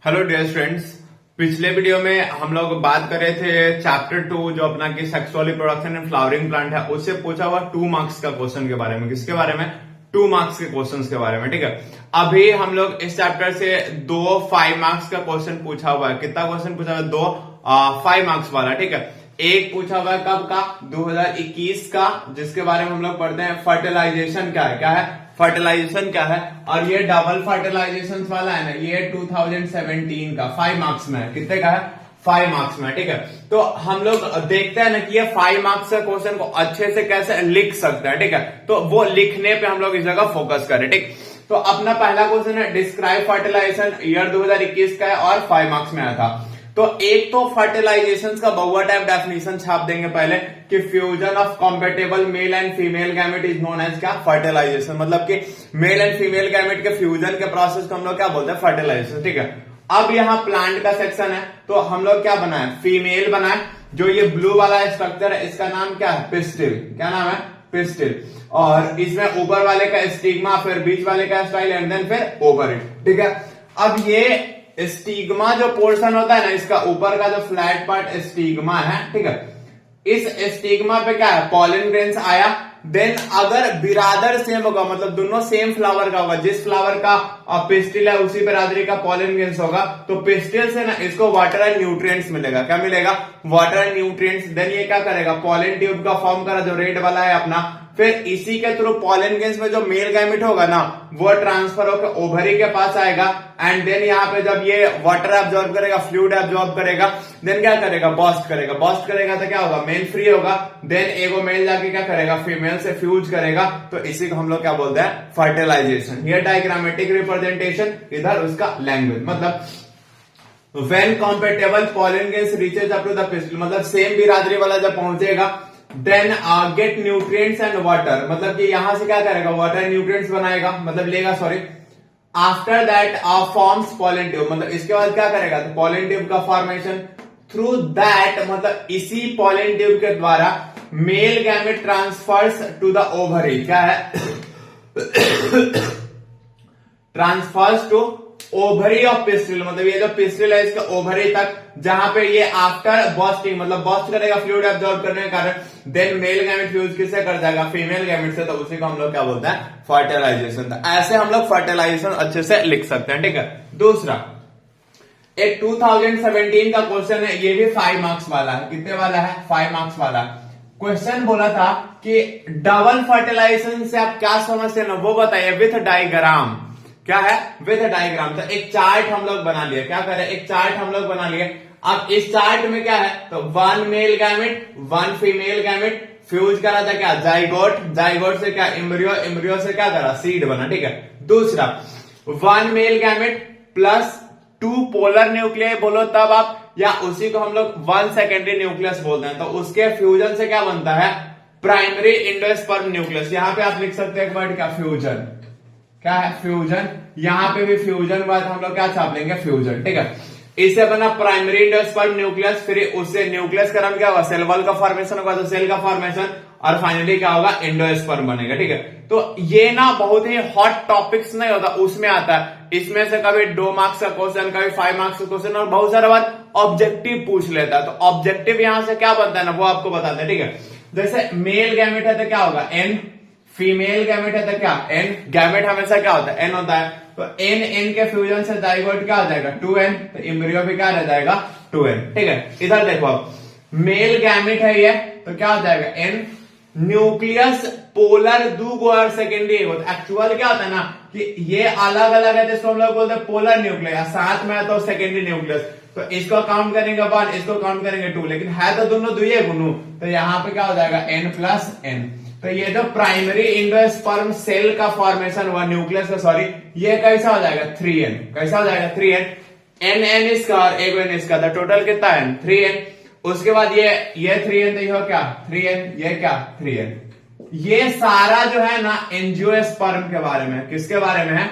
Hello dear students. पिछले video में हम लोग बात कर रहे थे चैप्टर 2 जो अपना की sexual reproduction and flowering plant है, उससे पूछा हुआ 2 मार्क्स का क्वेश्चन के बारे में। किसके बारे में? 2 मार्क्स के क्वेश्चंस के बारे में। ठीक है, अभी हम लोग इस चैप्टर से 2 5 मार्क्स का क्वेश्चन पूछा हुआ है। कितना क्वेश्चन पूछा हुआ है? 2 5 मार्क्स वाला। ठीक है, एक पूछा हुआ है कब का? 2021 का, जिसके बारे में हम लोग पढ़ते हैं फर्टिलाइजेशन क्या है। क्या है? फर्टिलाइजेशन क्या है। और ये डबल फर्टिलाइजेशन वाला है ना, ये 2017 का 5 मार्क्स में है। कितने का है? 5 मार्क्स में। ठीक है, तो हम लोग देखते हैं ना कि ये 5 मार्क्स के क्वेश्चन को अच्छे से कैसे लिख सकते हैं। ठीक है, तो वो लिखने पे हम लोग इस जगह फोकस करें। ठीक, तो अपना पहला क्वेश्चन है डिस्क्राइब फर्टिलाइजेशन, ईयर 2021 का है और 5 मार्क्स में आया था। तो एक तो फर्टिलाइजेशन का बहुआ टाइप डेफिनेशन छाप देंगे पहले कि fusion of compatible male and female gamete is known as क्या? फर्टिलाइजेशन। मतलब कि मेल एंड फीमेल गैमेट के फ्यूजन के प्रोसेस को हम लोग क्या बोलते हैं? फर्टिलाइजेशन। ठीक है, अब यहाँ प्लांट का सेक्शन है तो हम लोग क्या बनाए? फीमेल बनाए। जो ये ब्लू वाला स्ट्रक्चर है इसका नाम क्या है? पिस्टिल। क्या नाम है? पिस्टिल। और इसमें ऊपर वाले का स्टिग्मा, फिर बीच वाले का स्टाइल एंड देन फिर ओवरी। ठीक है, अब ये स्टिग्मा जो पोर्शन होता है ना, इसका ऊपर का जो फ्लैट पार्ट स्टिग्मा है। ठीक है, इस स्टिग्मा पे क्या है? पॉलन ग्रेन्स आया। देन अगर बिरादर सेम होगा, मतलब दोनों सेम फ्लावर का होगा, जिस फ्लावर का पिस्टिल है उसी बिरादरी का पॉलन ग्रेन्स होगा, तो पिस्टिल से ना इसको वाटर एंड न्यूट्रिएंट्स मिलेगा। क्या मिलेगा? Water and nutrients. देन ये क्या करेगा? पॉलन ट्यूब का फॉर्म करा, जो रेड वाला है अपना। फिर इसी के थ्रू पॉलन ग्रेन्स में जो मेल गैमेट होगा ना, वो ट्रांसफर होकर ओवरी के पास आएगा। एंड देन यहाँ पे जब ये वाटर एब्जॉर्ब करेगा, फ्लूइड एब्जॉर्ब करेगा, देन क्या करेगा? बॉस्ट करेगा। बॉस्ट करेगा तो क्या होगा? मेल फ्री होगा। देन एगो मेल जाके क्या करेगा? फीमेल से फ्यूज करेगा। तो इसी को हम लोग क्या बोलते हैं? फर्टिलाइजेशन। ये डायग्रामेटिक रिप्रेजेंटेशन, इधर उसका लैंग्वेज। मतलब when compatible pollen grains reaches up to the pistil, मतलब सेम बिरादरी वाला जब पहुंचेगा, then get nutrients and water, मतलब कि यहां से क्या करेगा? वाटर न्यूट्रिएंट्स बनाएगा, मतलब लेगा, sorry. After that forms pollen tube, मतलब इसके बाद क्या करेगा? तो पॉलन ट्यूब का फॉर्मेशन। थ्रू दैट, मतलब इसी पॉलन ट्यूब के द्वारा male gamete transfers to the ovary. क्या है? Transfers to ovary of pistil, मतलब ये जो पिस्टिल है इसका ओवरी तक, जहां पे ये आफ्टर बॉस्टिंग, मतलब बॉस्ट करेगा फ्लूइड एब्जॉर्ब करने के कारण, देन मेल गैमेट फ्यूज किससे कर जाएगा? फीमेल गैमेट से। तो उसी को हम लोग क्या बोलते हैं? फर्टिलाइजेशन। ऐसे हम लोग फर्टिलाइजेशन अच्छे से लिख सकते हैं। ठीक है, दूसरा एक 2017 का क्वेश्चन है, ये भी 5 मार्क्स वाला है। कितने वाला है? 5 मार्क्स वाला। क्वेश्चन बोला था कि डबल फर्टिलाइजेशन से आप क्या समझते हैं ना, वो बताइए विथ डायग्राम। क्या है? With diagram. तो एक चार्ट हम लोग बना लिए। क्या करें? एक चार्ट हम लोग बना लिए। अब इस चार्ट में क्या है? तो 1 male gamete 1 female gamete fuse करा था क्या? जाइगोट। जाइगोट से क्या? एम्ब्रियो। एम्ब्रियो से क्या करा? सीड बना। ठीक है, दूसरा 1 male gamete plus 2 polar nuclear बोलो तब आप, या उसी को हम लोग 1 सेकेंडरी न्यूक्लियस बोलते हैं। तो उसके फ्यूजन से क्या बनता है? Primary endosperm nucleus. यहां पे आप लिख सकते हैं वर्ड क्या? फ्यूजन। क्या है? फ्यूजन। यहां पे भी फ्यूजन बाद हम लोग क्या छाप लेंगे? फ्यूजन। ठीक है, इससे बना प्राइमरी एंडोस्पर्म न्यूक्लियस, फिर उससे न्यूक्लियस का नाम क्या होगा? सेल वॉल का फॉर्मेशन होगा, तो सेल का फॉर्मेशन, और फाइनली क्या होगा? एंडोस्पर्म बनेगा। ठीक है, तो ये ना बहुत ही हॉट टॉपिक्स नहीं होता, उसमें आता है। इसमें से कभी 2 मार्क्स का क्वेश्चन, कभी 5 मार्क्स का क्वेश्चन, और बहुत सारा बार ऑब्जेक्टिव पूछ लेता है। तो ऑब्जेक्टिव यहां से क्या बनता है ना, वो आपको बताते हैं। ठीक है, जैसे मेल गैमेट है तो क्या होगा? एन। फीमेल गैमेट है तो क्या? एन। गैमेट हमेशा क्या होता है? एन होता है। तो एन एन के फ्यूजन से जाइगोट क्या हो जाएगा? 2n। तो एम्ब्रियो भी क्या रह जाएगा? 2n। ठीक है, इधर देखो, अब मेल गैमेट है ये, तो क्या हो जाएगा? n। न्यूक्लियस पोलर 2 और सेकेंडरी होता है। एक्चुअल क्या होता है ना कि ये अलग अलग है, जिसको हम लोग बोलते हैं पोलर न्यूक्लियस, साथ में है तो सेकेंडरी न्यूक्लियस। तो इसको काउंट करेंगे 1, इसको काउंट करेंगे 2, लेकिन है तो दोनों दुई गुनु। तो यहां पे क्या हो जाएगा? n plus n। तो ये जो प्राइमरी एंडोस्पर्म सेल का फॉर्मेशन हुआ न्यूक्लियस का, सॉरी, ये कैसा हो जाएगा? 3n। कैसा हो जाएगा? 3n। n इसका और एक n इसका, तो टोटल कितना है? 3n। उसके बाद ये 3n, तो ये क्या? 3n। ये क्या? 3n। ये सारा जो है ना एंजियोस्पर्म के बारे में। किसके बारे में है?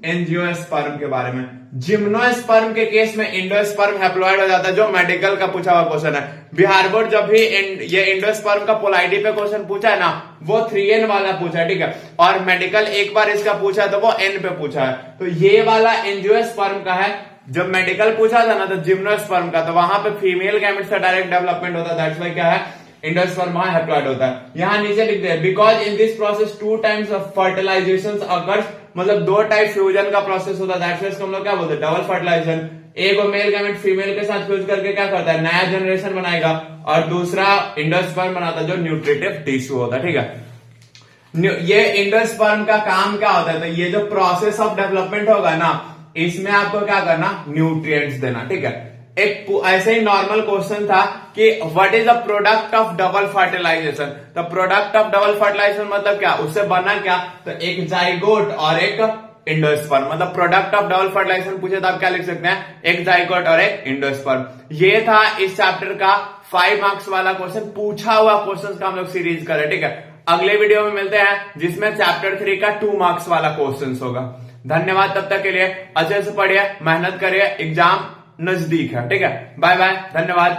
एंजियोस्पर्म के बारे में। जिम्नोस्पर्म के केस में एंडोस्पर्म हैप्लॉइड हो जाता है, जो मेडिकल का पूछा हुआ क्वेश्चन है। बिहार बोर्ड जब भी ये एंडोस्पर्म का पोलाइडी पे क्वेश्चन पूछा है ना, वो 3n वाला पूछा है। ठीक है, और मेडिकल एक बार इसका पूछा है तो वो n पे पूछा है। तो ये वाला एंजियोस्पर्म का है जब मेडिकल पूछा था ना तो जिम्नोस्पर्म का, तो वहां पे फीमेल गैमेट्स का डायरेक्ट डेवलपमेंट होता है, दैट्स व्हाई क्या है एंडोस्पर्म वहां हैप्लॉइड होता है। यहां नीचे लिख दे because in this process 2 times of fertilization occurs, मतलब 2 टाइप फ्यूजन का प्रोसेस होता है, दैट्स व्हाई हम लोग क्या बोलते हैं डबल फर्टिलाइजेशन। एक मेल गैमेट फीमेल के साथ फ्यूज करके क्या करता है नया जनरेशन बनाएगा, और दूसरा एंडोस्पर्म बनाता है जो न्यूट्रिटिव टिश्यू होता है, ठीक है। ये एंडोस्पर्म का काम क्या होता है, तो ये जो प्रोसेस ऑफ डेवलपमेंट होगा ना इसमें आपको क्या करना न्यूट्रिएंट्स देना, ठीक है। एक ऐसे ही नॉर्मल क्वेश्चन था कि what is the product of double fertilization, तो प्रोडक्ट ऑफ डबल फर्टिलाइजेशन मतलब क्या, उससे बना क्या, तो एक जाइगोट और एक एंडोस्पर्म, मतलब प्रोडक्ट ऑफ डबल फर्टिलाइजेशन पूछे तो आप क्या लिख सकते हैं, एक जाइगोट और एक एंडोस्पर्म। ये था इस चैप्टर का 5 मार्क्स वाला क्वेश्चन, पूछा हुआ क्वेश्चन का हम लोग सीरीज करें, ठीक है। अगले वीडियो में मिलते हैं जिसमें चैप्टर 3 का 2 मार्क्स वाला क्वेश्चन होगा। धन्यवाद, तब तक के लिए अच्छे से पढ़िए, मेहनत करिए, एग्जाम नजदीक है, ठीक है। बाय बाय, धन्यवाद।